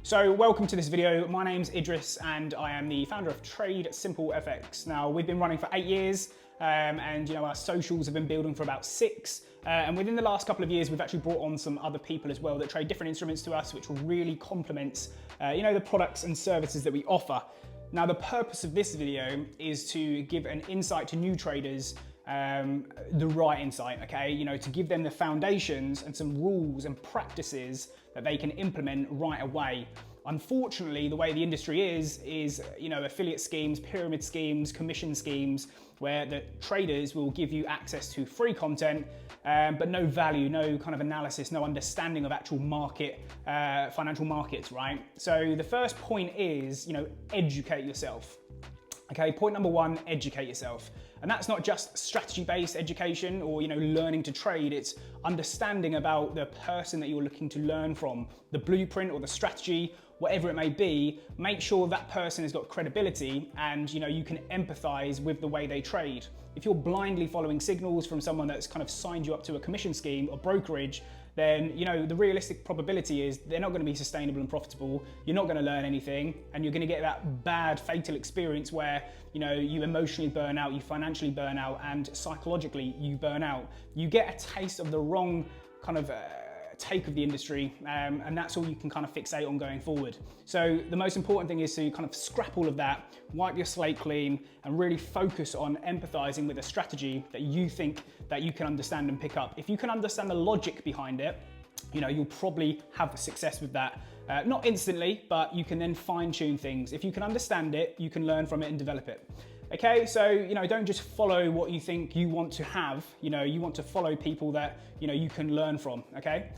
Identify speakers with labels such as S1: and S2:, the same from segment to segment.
S1: So welcome to this video. My name's Idris and I am the founder of Trade Simple FX. Now we've been running for 8 years and our socials have been building for about 6. And within the last couple of years, we've actually brought on some other people as well that trade different instruments to us, which really complements the products and services that we offer. Now the purpose of this video is to give an insight to new traders, the right insight, okay? To give them the foundations and some rules and practices that they can implement right away. Unfortunately, the way the industry is affiliate schemes, pyramid schemes, commission schemes, where the traders will give you access to free content, but no value, no kind of analysis, no understanding of actual market, financial markets, right? So the first point is, educate yourself. Okay, point number 1, educate yourself. And that's not just strategy-based education or learning to trade, it's understanding about the person that you're looking to learn from, the blueprint or the strategy, whatever it may be. Make sure that person has got credibility and you can empathize with the way they trade. If you're blindly following signals from someone that's kind of signed you up to a commission scheme or brokerage, then the realistic probability is they're not going to be sustainable and profitable. You're not going to learn anything, and you're going to get that bad, fatal experience where you emotionally burn out, you financially burn out, and psychologically you burn out. You get a taste of the wrong kind of take of the industry, and that's all you can kind of fixate on going forward. So the most important thing is to kind of scrap all of that, wipe your slate clean, and really focus on empathizing with a strategy that you think that you can understand and pick up. If you can understand the logic behind it, you'll probably have success with that. Not instantly, but you can then fine tune things. If you can understand it, you can learn from it and develop it. Okay, so don't just follow what you think you want to have. You want to follow people that you can learn from. Okay.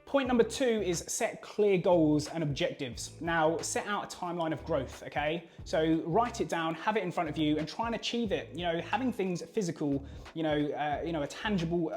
S1: Point number 2 is set clear goals and objectives. Now, set out a timeline of growth. Okay, so write it down, have it in front of you, and try and achieve it. Having things physical, a tangible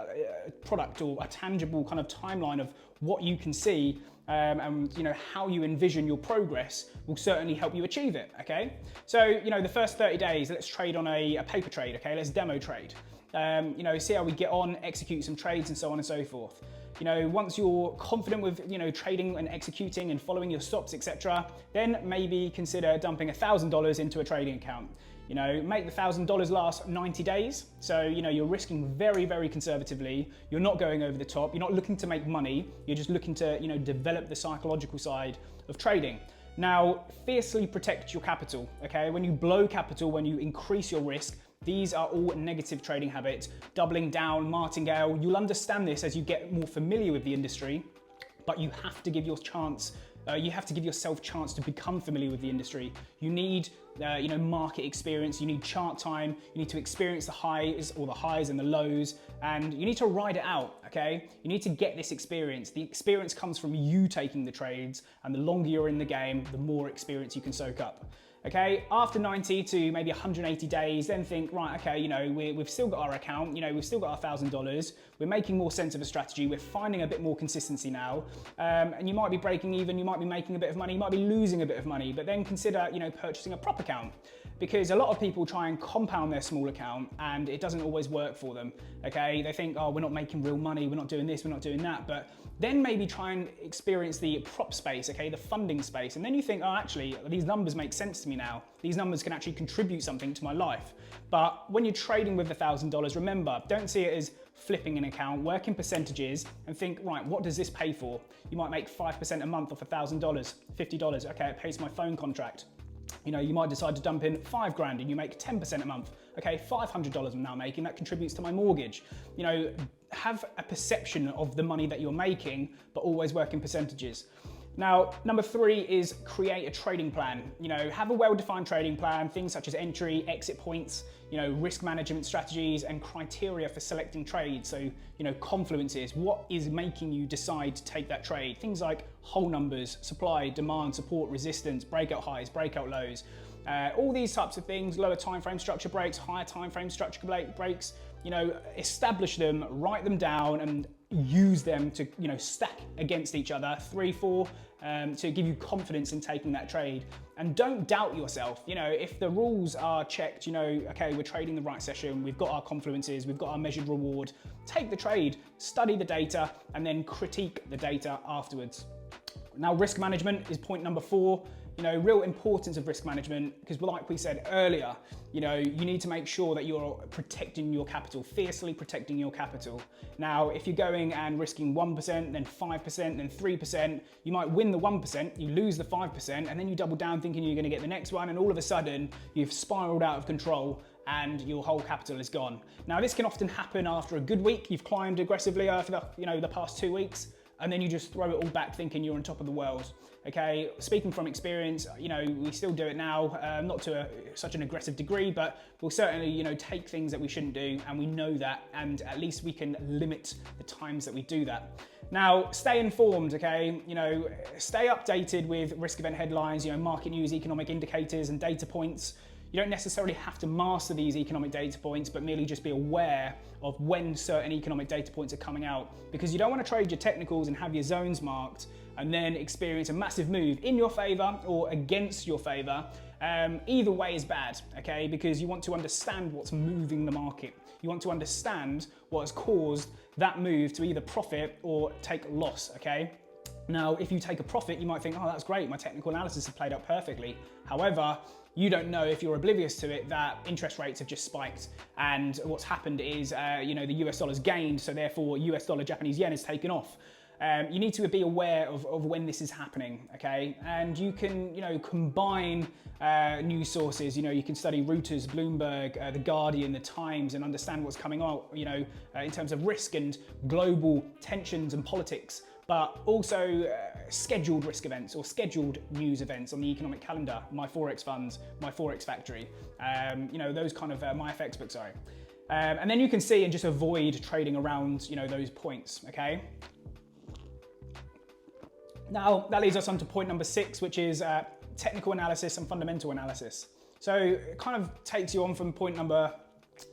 S1: product or a tangible kind of timeline of what you can see. And how you envision your progress will certainly help you achieve it, okay? So, the first 30 days, let's trade on a paper trade, okay? Let's demo trade. See how we get on, execute some trades and so on and so forth. Once you're confident with, trading and executing and following your stops, etc., then maybe consider dumping $1,000 into a trading account. Make the $1,000 last 90 days. So, you're risking very, very conservatively. You're not going over the top. You're not looking to make money. You're just looking to, develop the psychological side of trading. Now, fiercely protect your capital, okay? When you blow capital, when you increase your risk, these are all negative trading habits. Doubling down, martingale, you'll understand this as you get more familiar with the industry, but you have to give your chance. You have to give yourself a chance to become familiar with the industry. You need, market experience. You need chart time. You need to experience the highs and the lows, and you need to ride it out, okay? You need to get this experience. The experience comes from you taking the trades, and the longer you're in the game, the more experience you can soak up. Okay, after 90 to maybe 180 days, then think, right, okay, we've still got our account, we've still got our $1,000, we're making more sense of a strategy, we're finding a bit more consistency now, and you might be breaking even, you might be making a bit of money, you might be losing a bit of money, but then consider, purchasing a prop account, because a lot of people try and compound their small account, and it doesn't always work for them, okay? They think, oh, we're not making real money, we're not doing this, we're not doing that, but then maybe try and experience the prop space, okay, the funding space, and then you think, oh, actually, these numbers make sense to me now. These numbers can actually contribute something to my life. But when you're trading with $1,000, remember, don't see it as flipping an account, work in percentages, and think, right, what does this pay for? You might make 5% a month off $1,000, $50, okay, it pays my phone contract. You might decide to dump in $5,000 and you make 10% a month. Okay, $500 I'm now making, that contributes to my mortgage. Have a perception of the money that you're making, but always work in percentages. Now, number 3 is create a trading plan. Have a well-defined trading plan, things such as entry, exit points, risk management strategies, and criteria for selecting trades. So, confluences, what is making you decide to take that trade? Things like whole numbers, supply, demand, support, resistance, breakout highs, breakout lows. All these types of things, lower time frame structure breaks, higher time frame structure breaks, establish them, write them down, and use them to stack against each other, 3, 4, to give you confidence in taking that trade. And don't doubt yourself. If the rules are checked, okay, we're trading the right session, we've got our confluences, we've got our measured reward, take the trade, study the data, and then critique the data afterwards. Now, risk management is point number 4. You know, real importance of risk management, because like we said earlier, you know, you need to make sure that you're protecting your capital, fiercely protecting your capital. Now, if you're going and risking 1%, then 5%, then 3%, you might win the 1%, you lose the 5%, and then you double down thinking you're gonna get the next one, and all of a sudden, you've spiraled out of control and your whole capital is gone. Now, this can often happen after a good week. You've climbed aggressively for the past 2 weeks, and then you just throw it all back thinking you're on top of the world. Okay, speaking from experience, you know, we still do it now, not to such an aggressive degree, but we'll certainly, you know, take things that we shouldn't do, and we know that, and at least we can limit the times that we do that. Now, stay informed, okay? You know, stay updated with risk event headlines, you know, market news, economic indicators, and data points. You don't necessarily have to master these economic data points, but merely just be aware of when certain economic data points are coming out, because you don't want to trade your technicals and have your zones marked and then experience a massive move in your favor or against your favor. Either way is bad, okay? Because you want to understand what's moving the market. You want to understand what has caused that move to either profit or take loss, okay? Now, if you take a profit, you might think, oh, that's great, my technical analysis has played out perfectly. However, you don't know, if you're oblivious to it, that interest rates have just spiked, and what's happened is, you know, the US dollar's gained, so therefore US dollar Japanese yen has taken off. You need to be aware of when this is happening, okay? And you can, you know, combine news sources. You know, you can study Reuters, Bloomberg, The Guardian, The Times, and understand what's coming out, you know, in terms of risk and global tensions and politics, but also scheduled risk events or scheduled news events on the economic calendar, my Forex funds, my Forex factory, you know, those kind of, my FX book, sorry. And then you can see and just avoid trading around, you know, those points, okay? Now, that leads us on to point number 6, which is technical analysis and fundamental analysis. So it kind of takes you on from point number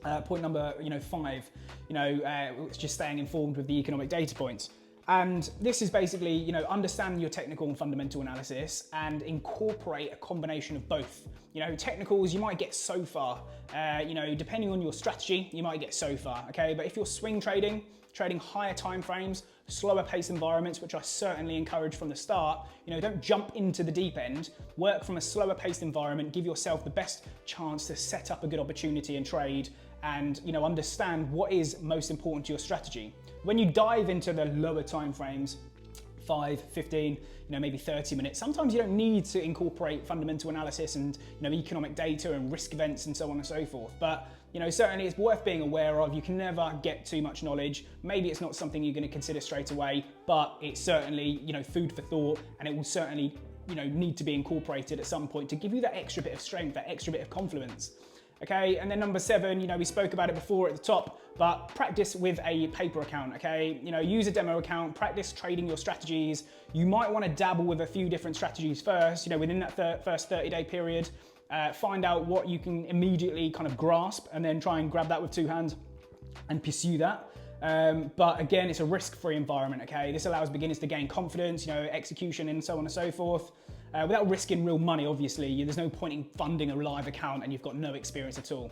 S1: 5, you know, it's just staying informed with the economic data points. And this is basically, you know, understand your technical and fundamental analysis and incorporate a combination of both. You know, technicals, you might get so far, you know, depending on your strategy, you might get so far, okay? But if you're swing trading higher time frames, slower pace environments, which I certainly encourage from the start, you know, don't jump into the deep end, work from a slower paced environment, give yourself the best chance to set up a good opportunity and trade, and, you know, understand what is most important to your strategy. When you dive into the lower time frames, 5, 15, you know, maybe 30 minutes, sometimes you don't need to incorporate fundamental analysis and, you know, economic data and risk events and so on and so forth. But, you know, certainly it's worth being aware of. You can never get too much knowledge. Maybe it's not something you're going to consider straight away, but it's certainly, you know, food for thought, and it will certainly, you know, need to be incorporated at some point to give you that extra bit of strength, that extra bit of confluence. Okay, and then number 7, you know, we spoke about it before at the top, but practice with a paper account, okay? You know, use a demo account, practice trading your strategies. You might want to dabble with a few different strategies first, you know, within that first 30-day period. Find out what you can immediately kind of grasp, and then try and grab that with 2 hands and pursue that. But again, it's a risk-free environment, okay? This allows beginners to gain confidence, you know, execution and so on and so forth. Without risking real money, obviously, there's no point in funding a live account and you've got no experience at all.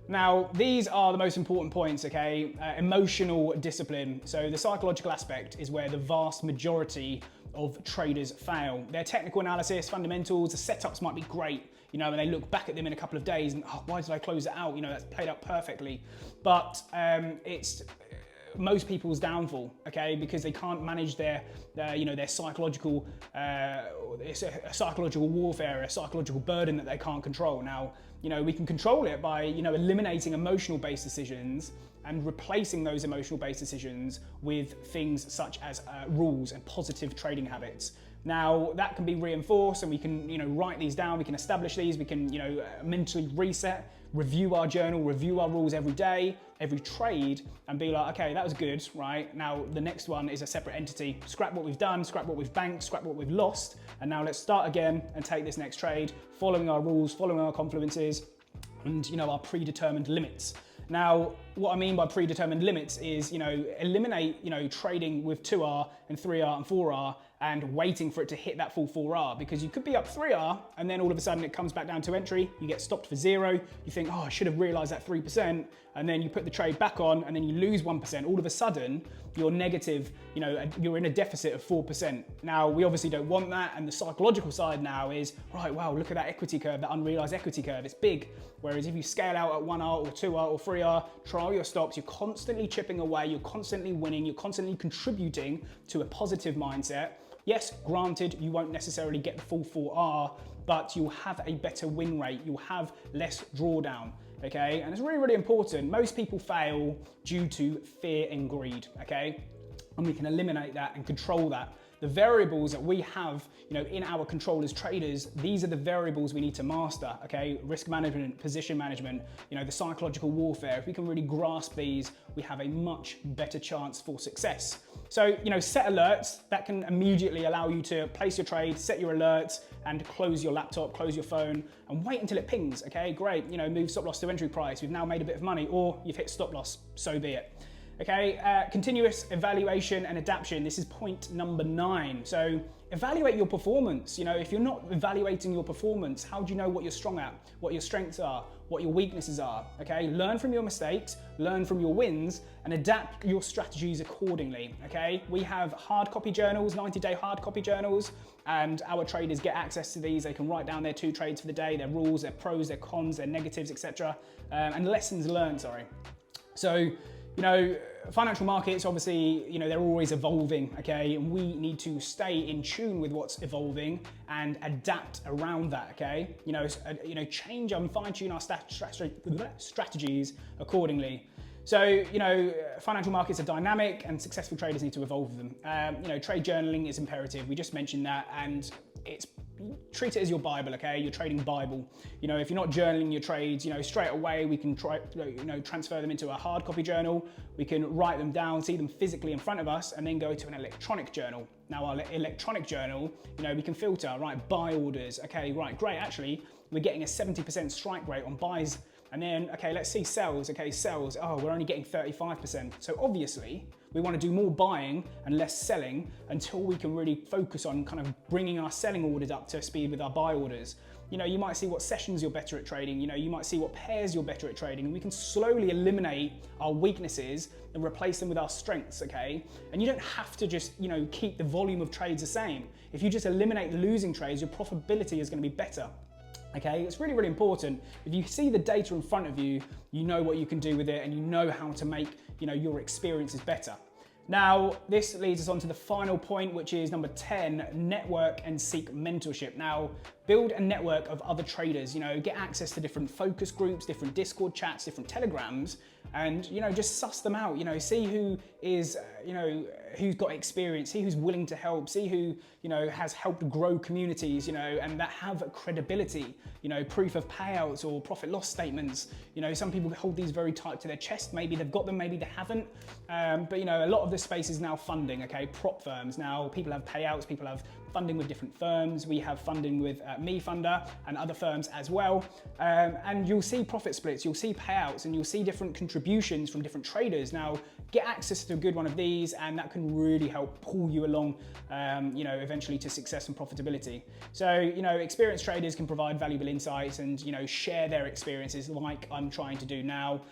S1: Now, these are the most important points, okay? Emotional discipline. So the psychological aspect is where the vast majority of traders fail. Their technical analysis, fundamentals, the setups might be great, you know, and they look back at them in a couple of days and, oh, why did I close it out? You know, that's played out perfectly. But it's most people's downfall, okay, because they can't manage their you know, their psychological, it's a psychological warfare, a psychological burden that they can't control. Now, you know, we can control it by, you know, eliminating emotional-based decisions and replacing those emotional-based decisions with things such as rules and positive trading habits. Now, that can be reinforced, and we can, you know, write these down, we can establish these, we can, you know, mentally reset, review our journal, review our rules every day, every trade, and be like, okay, that was good, right? Now, the next one is a separate entity. Scrap what we've done, scrap what we've banked, scrap what we've lost, and now let's start again and take this next trade, following our rules, following our confluences, and, you know, our predetermined limits. Now, what I mean by predetermined limits is, you know, eliminate, you know, trading with 2R and 3R and 4R and waiting for it to hit that full 4R, because you could be up 3R and then all of a sudden it comes back down to entry, you get stopped for 0, you think, oh, I should have realized that 3%, and then you put the trade back on and then you lose 1%. All of a sudden, you're negative, you're in a deficit of 4%. Now, we obviously don't want that, and the psychological side now is, right, wow, look at that equity curve, that unrealized equity curve, it's big. Whereas if you scale out at 1R or 2R or 3R, trial your stops, you're constantly chipping away, you're constantly winning, you're constantly contributing to a positive mindset. Yes, granted, you won't necessarily get the full 4R, but you'll have a better win rate, you'll have less drawdown, okay? And it's really, really important. Most people fail due to fear and greed, okay? And we can eliminate that and control that. The variables that we have, in our control as traders, these are the variables we need to master, okay? Risk management, position management, the psychological warfare. If we can really grasp these, we have a much better chance for success. So, set alerts that can immediately allow you to place your trade, set your alerts, and close your laptop, close your phone, and wait until it pings, okay? Great, move stop loss to entry price. We've now made a bit of money, or you've hit stop loss, so be it. Okay, continuous evaluation and adaptation. This is point number 9. So evaluate your performance. If you're not evaluating your performance, how do you know what you're strong at, what your strengths are, what your weaknesses are? Okay, learn from your mistakes, learn from your wins, and adapt your strategies accordingly. Okay, we have hard copy journals, 90-day hard copy journals, and our traders get access to these. They can write down their 2 trades for the day, their rules, their pros, their cons, their negatives, etc., and lessons learned. So, financial markets, obviously, they're always evolving, okay? And we need to stay in tune with what's evolving and adapt around that, okay? Change and fine-tune our strategies accordingly. So, financial markets are dynamic and successful traders need to evolve them. Trade journaling is imperative. We just mentioned that, and treat it as your Bible, okay? Your trading Bible. If you're not journaling your trades, straight away we can try, transfer them into a hard copy journal. We can write them down, see them physically in front of us, and then go to an electronic journal. Now, our electronic journal, we can filter, right? Buy orders. Okay, right, great. Actually, we're getting a 70% strike rate on buys. And then, okay, let's see sells. Okay, sells. Oh, we're only getting 35%. So obviously, we want to do more buying and less selling until we can really focus on kind of bringing our selling orders up to speed with our buy orders. You might see what sessions you're better at trading. You might see what pairs you're better at trading, and we can slowly eliminate our weaknesses and replace them with our strengths, okay? And you don't have to just, keep the volume of trades the same. If you just eliminate the losing trades, your profitability is going to be better. Okay, it's really, really important. If you see the data in front of you, you know what you can do with it, and you know how to make, your experiences better. Now, this leads us on to the final point, which is number 10, network and seek mentorship. Now, build a network of other traders, get access to different focus groups, different Discord chats, different Telegrams, and, just suss them out, see who is, who's got experience, see who's willing to help, see who, has helped grow communities, and that have credibility, proof of payouts or profit loss statements. Some people hold these very tight to their chest. Maybe they've got them, maybe they haven't. But, a lot of the space is now funding, okay? Prop firms. Now, people have payouts, people have funding with different firms. We have funding with MeFunder and other firms as well. And you'll see profit splits, you'll see payouts, and you'll see different contributions from different traders. Now, get access to a good one of these, and that can really help pull you along, eventually to success and profitability. So, experienced traders can provide valuable insights and, share their experiences like I'm trying to do now.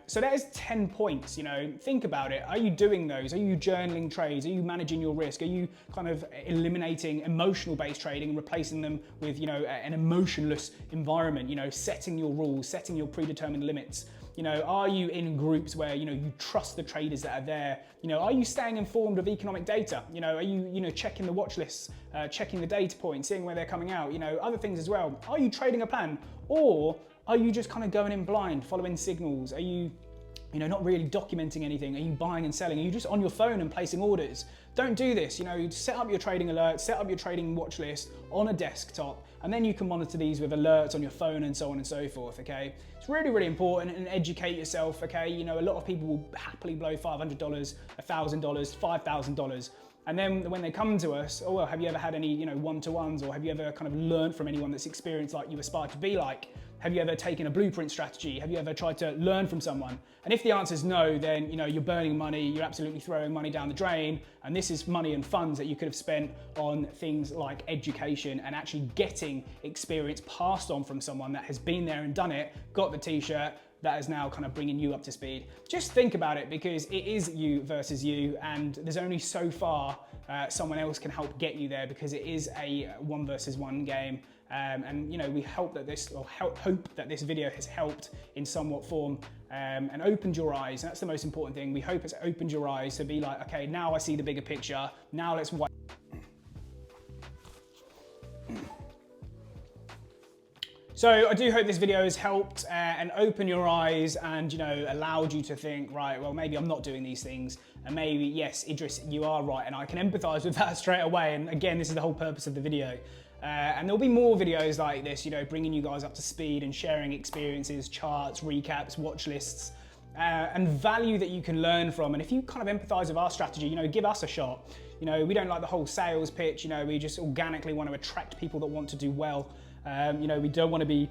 S1: So there's 10 points, think about it. Are you doing those? Are you journaling trades? Are you managing your risk? Are you kind of eliminating emotional based trading and replacing them with, an emotionless environment, setting your rules, setting your predetermined limits? Are you in groups where, you trust the traders that are there? Are you staying informed of economic data? Are you, checking the watch lists, checking the data points, seeing where they're coming out, other things as well? Are you trading a plan, or are you just kind of going in blind, following signals? Are you, not really documenting anything? Are you buying and selling? Are you just on your phone and placing orders? Don't do this. Set up your trading alerts, set up your trading watch list on a desktop, and then you can monitor these with alerts on your phone and so on and so forth, okay? It's really, really important, and educate yourself, okay? A lot of people will happily blow $500, $1,000, $5,000 And then when they come to us, oh, well, have you ever had any, you know, one-to-ones, or have you ever kind of learned from anyone that's experienced like you aspire to be like? Have you ever taken a blueprint strategy? Have you ever tried to learn from someone? And if the answer is no, then you know you're burning money, you're absolutely throwing money down the drain, and this is money and funds that you could have spent on things like education and actually getting experience passed on from someone that has been there and done it, got the t-shirt, that is now kind of bringing you up to speed. Just think about it, because it is you versus you, and there's only so far someone else can help get you there, because it is a 1 versus 1 game. And you know, we hope that this video has helped in somewhat form and opened your eyes. And that's the most important thing. We hope it's opened your eyes to be like, okay, now I see the bigger picture. Now let's watch. So I do hope this video has helped and opened your eyes and, you know, allowed you to think, right, well, maybe I'm not doing these things. And maybe, yes, Idris, you are right. And I can empathize with that straight away. And again, this is the whole purpose of the video. And there'll be more videos like this, you know, bringing you guys up to speed and sharing experiences, charts, recaps, watch lists, and value that you can learn from. And if you kind of empathize with our strategy, you know, give us a shot. You know, we don't like the whole sales pitch. You know, we just organically want to attract people that want to do well. You know, we don't want to be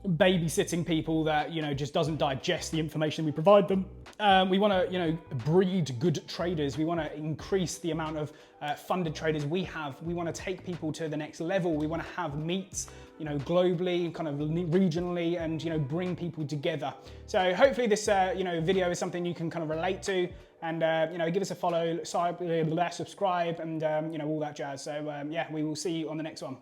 S1: babysitting people that, you know, just doesn't digest the information we provide them. We want to, you know, breed good traders. We want to increase the amount of funded traders we have. We want to take people to the next level. We want to have meets, you know, globally, kind of regionally, and, you know, bring people together. So hopefully this, you know, video is something you can kind of relate to, and, you know, give us a follow, subscribe, and, you know, all that jazz. So yeah, we will see you on the next one.